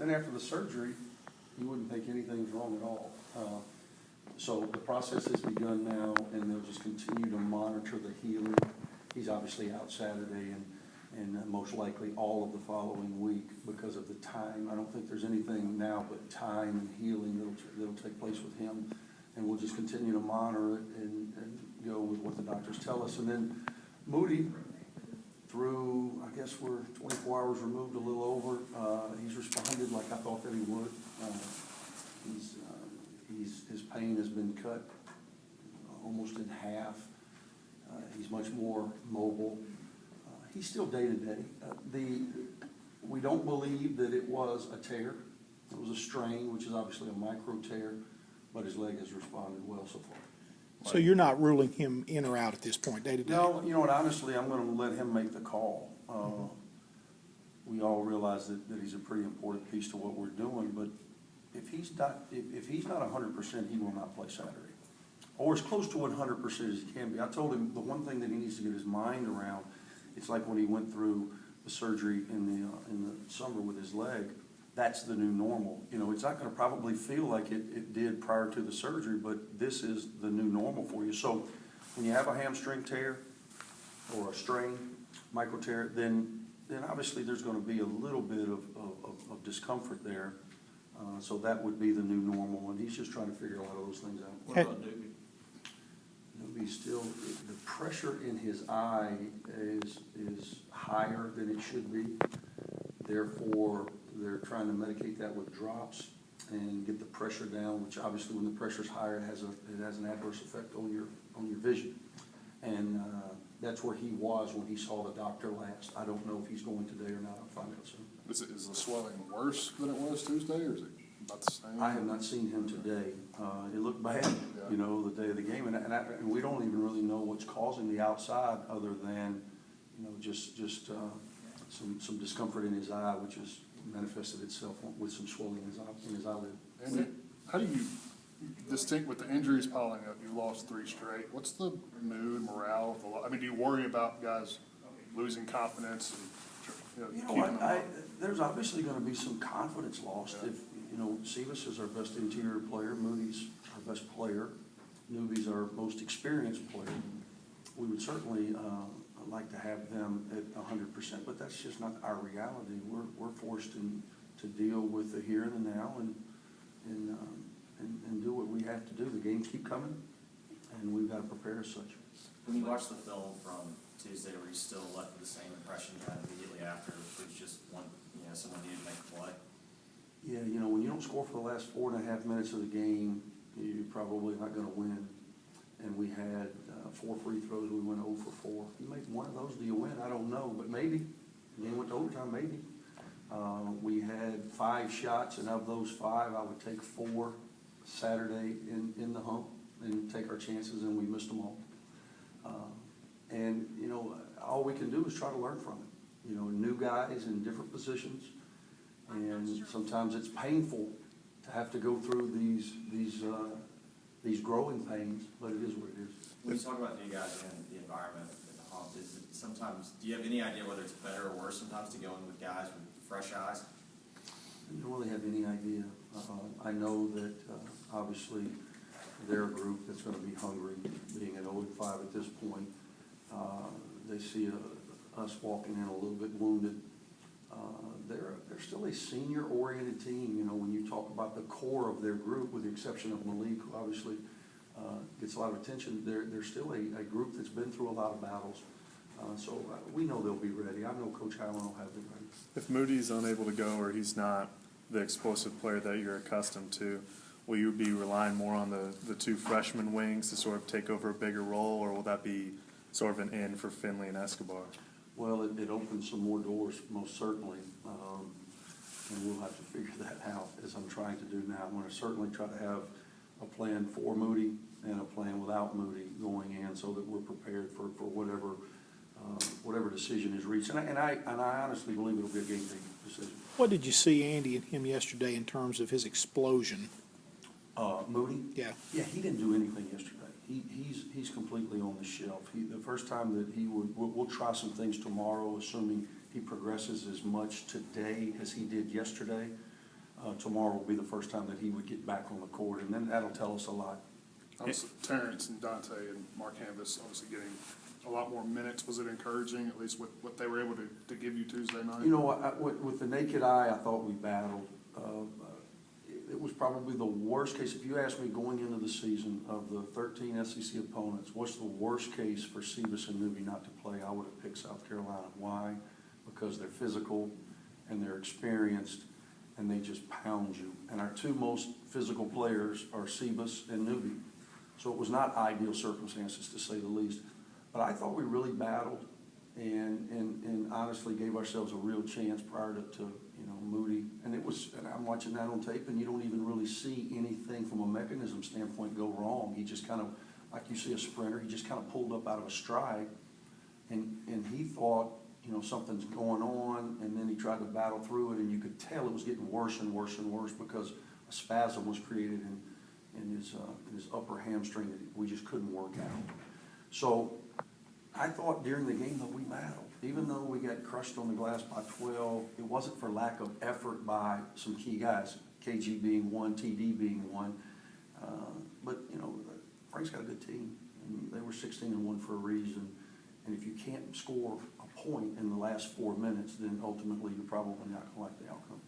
then after the surgery, you wouldn't think anything's wrong at all. So the process has begun now, and they'll just continue to monitor the healing. He's obviously out Saturday and most likely all of the following week because of the time. I don't think there's anything now but time and healing that'll take place with him. And we'll just continue to monitor it and go with what the doctors tell us. And then Moody, through, I guess we're 24 hours removed, a little over, he's responded like I thought that he would. His pain has been cut almost in half. He's much more mobile. He's still day-to-day. We don't believe that it was a tear. It was a strain, which is obviously a micro tear, but his leg has responded well so far. So you're not ruling him in or out at this point, day-to-day? No, you know what, honestly, I'm going to let him make the call. We all realize that he's a pretty important piece to what we're doing, but if he's not 100%, he will not play Saturday, or as close to 100% as he can be. I told him the one thing that he needs to get his mind around, it's like when he went through the surgery in the summer with his leg. That's the new normal. You know, it's not going to probably feel like it did prior to the surgery, but this is the new normal for you. So when you have a hamstring tear or a strain, micro tear, then obviously there's going to be a little bit of discomfort there. So that would be the new normal, and he's just trying to figure a lot of those things out. What about Newby? Newby's still, the pressure in his eye is higher than it should be. Therefore, they're trying to medicate that with drops and get the pressure down, which obviously when the pressure's higher, it has an adverse effect on your vision. And that's where he was when he saw the doctor last. I don't know if he's going today or not. I'll find out soon. Is the swelling worse than it was Tuesday, or is it about the same? I have not seen him today. It looked bad, you know, the day of the game, and we don't even really know what's causing the outside, other than, you know, just some discomfort in his eye, which has manifested itself with some swelling in his eyelid. And how do you distinct with the injuries piling up? You lost 3 straight. What's the mood, morale? I mean, do you worry about guys losing confidence and keeping them up? There's obviously going to be some confidence lost. Yeah. If, you know, Sivas is our best interior player, Moody's our best player, Newby's our most experienced player. We would certainly like to have them at 100%, but that's just not our reality. We're forced to deal with the here and the now and do what we have to do. The games keep coming, and we've got to prepare as such. When you watch the film from Tuesday, were you still left with the same impression you had immediately after? It was just someone needed to make a play? Yeah, you know, when you don't score for the last 4.5 minutes of the game, you're probably not going to win. And we had 4 free throws. We went 0 for 4. You make one of those, do you win? I don't know, but maybe. The game went to overtime, maybe. We had 5 shots, and of those 5, I would take 4 Saturday in the hump and take our chances, and we missed them all. And, you know, all we can do is try to learn from it. You know, new guys in different positions, and sometimes it's painful to have to go through these growing pains, but it is what it is. When you talk about new guys and the environment at the hump, is it sometimes, do you have any idea whether it's better or worse sometimes to go in with guys with fresh eyes? I don't really have any idea. I know that obviously they're a group that's going to be hungry, being at 0-5 at this point. They see us walking in a little bit wounded. They're still a senior-oriented team. You know, when you talk about the core of their group, with the exception of Malik, who obviously gets a lot of attention, they're still a group that's been through a lot of battles. So we know they'll be ready. I know Coach Allen will have them ready. If Moody's unable to go, or he's not the explosive player that you're accustomed to, will you be relying more on the 2 freshman wings to sort of take over a bigger role, or will that be sort of an in for Finley and Escobar? Well, it opens some more doors, most certainly, and we'll have to figure that out, as I'm trying to do now. I'm going to certainly try to have a plan for Moody and a plan without Moody going in, so that we're prepared for whatever decision is reached. And I honestly believe it'll be a game-day decision. What did you see Andy and him yesterday in terms of his explosion? Moody? Yeah. Yeah, he didn't do anything yesterday. He's completely on the shelf. The first time that we'll try some things tomorrow, assuming he progresses as much today as he did yesterday. tomorrow will be the first time that he would get back on the court, and then that'll tell us a lot. Obviously, Terrence and Dante and Mark Canvas obviously getting a lot more minutes. Was it encouraging, at least with what they were able to give you Tuesday night? You know, with the naked eye, I thought we battled. It was probably the worst case, if you asked me going into the season, of the 13 SEC opponents, what's the worst case for Sebas and Newby not to play, I would have picked South Carolina. Why? Because they're physical and they're experienced and they just pound you. And our two most physical players are Sebas and Newby. So it was not ideal circumstances, to say the least. But I thought we really battled and honestly gave ourselves a real chance prior to Moody. And I'm watching that on tape, and you don't even really see anything from a mechanism standpoint go wrong. He just kind of, like you see a sprinter, he just kind of pulled up out of a stride, and he thought, something's going on, and then he tried to battle through it, and you could tell it was getting worse and worse and worse because a spasm was created in his upper hamstring that we just couldn't work out. So I thought during the game that we battled. Even though we got crushed on the glass by 12, it wasn't for lack of effort by some key guys, KG being one, TD being one. But Frank's got a good team, and they were 16-1 for a reason. And if you can't score a point in the last 4 minutes, then ultimately you're probably not going to like the outcome.